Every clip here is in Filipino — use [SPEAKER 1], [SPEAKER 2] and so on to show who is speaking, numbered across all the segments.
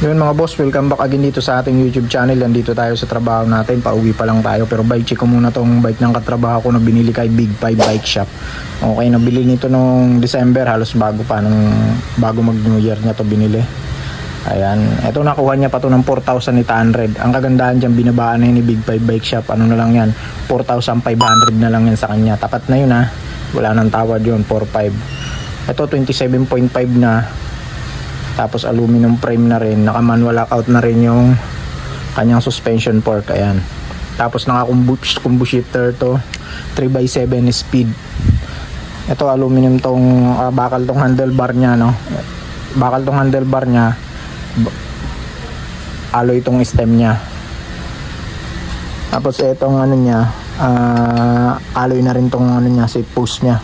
[SPEAKER 1] Yun mga boss, welcome back again dito sa ating YouTube channel. Nandito tayo sa trabaho natin, pauwi pa lang tayo. Pero bike check ko muna tong bike ng katrabaho ko na binili kay Big 5 Bike Shop. Okay, nabili nito nung December, halos bago mag New Year niya to binili. Ayan, eto nakuha niya pa to ng 4,800. Ang kagandahan dyan, binabaan na yun ni Big 5 Bike Shop. Ano na lang yan, 4,500 na lang yan sa kanya. Tapat na yun ha, wala nang tawad yun, 4,500. Ito 27.5 na. Tapos aluminum frame na rin, naka manual lockout na rin yung kanyang suspension fork. Ayan, tapos naka combo shifter to, 3x7 speed. Ito aluminum tong bakal tong handlebar nya, no, bakal tong handlebar nya, alloy itong stem nya. Tapos itong ano nya, alloy na rin tong ano nya, seat post nya,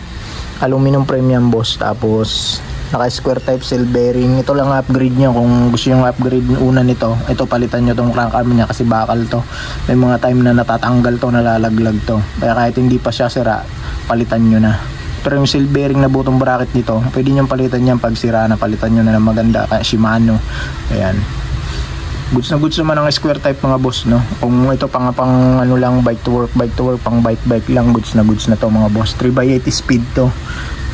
[SPEAKER 1] aluminum frame yan boss. Tapos naka square type cell bearing. Ito lang upgrade nyo kung gusto yung upgrade una nito. Ito palitan nyo tong crank arm nya kasi bakal to. May mga time na natatanggal to, nalalaglag to. Kaya kahit hindi pa siya sira, palitan nyo na. Pero yung cell bearing na butong bracket nito, pwede nyo palitan yan pag sira na, palitan nyo na ng maganda, kaya Shimano. Ayan, goods na goods naman ang square type mga boss, no. Kung ito pang ano lang, bike to work, pang bike lang, goods na to mga boss. 3x8 speed to.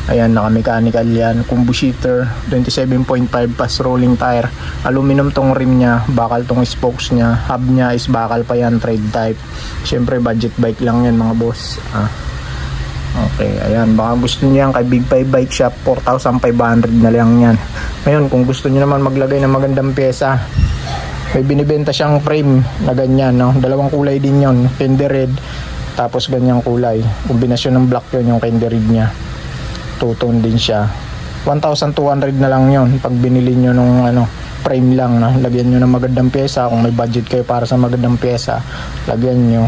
[SPEAKER 1] Ayan, naka-mechanical yan, combo shifter, 27.5 pass rolling tire, aluminum tong rim nya, bakal tong spokes nya, hub nya is bakal pa yan, trade type. Syempre budget bike lang yan mga boss. Okay, ayan, baka gusto niyo yan kay Big 5 Bike Shop, 4,500 na lang yan. Ngayon, kung gusto niyo naman maglagay ng magandang pyesa, may binibenta siyang frame na ganyan, no? Dalawang kulay din yon, candy red, tapos ganyang kulay, kombinasyon ng black yon yung candy red nya. Two-tone din siya, 1,200 na lang yon pag binili nyo nung ano, frame lang, no? Lagyan nyo ng magandang pyesa. Kung may budget kayo para sa magandang pyesa, lagyan nyo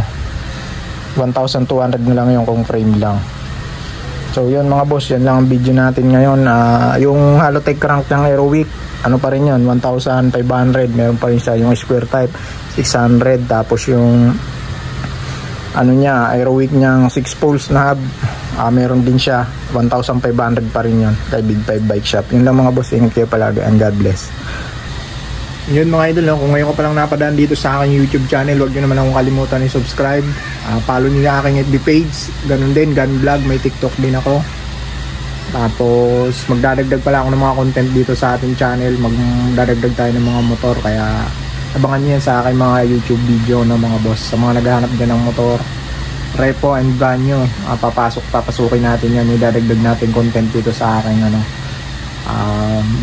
[SPEAKER 1] 1,200 na lang yon kung frame lang. So yun mga boss, yan lang ang video natin ngayon. Yung Halotech crank ng Aerowick, ano pa rin yun, 1,500. Meron pa rin siya yung square type, 600. Tapos yung ano niya, Aerowick niyang 6 poles na hub, meron din siya, 1,500 pa rin yun kay Big 5 Bike Shop. Yun lang mga boss, ingat kayo palagi and God bless. Yun mga idol, kung ngayon ko palang napadaan dito sa aking YouTube channel, huwag nyo naman akong kalimutan i-subscribe. Follow nyo yung aking FB page, ganun din, gun vlog, may TikTok din ako. Tapos magdadagdag pala ako ng mga content dito sa ating channel, magdadagdag tayo ng mga motor, kaya abangan nyo yan sa aking mga YouTube video, no, mga boss. Sa mga naghahanap dyan ng motor, repo and brand new, papasukin natin yan, idadagdag natin content dito sa aking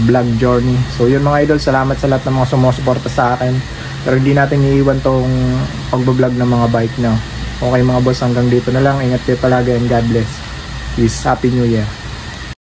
[SPEAKER 1] vlog journey. So yun mga idol, salamat sa lahat ng mga sumusuporta sa akin, pero hindi natin iiwan tong pagbablog ng mga bike, no. Okay mga boss, hanggang dito na lang, ingat kayo palagi and God bless. Peace, Happy New Year.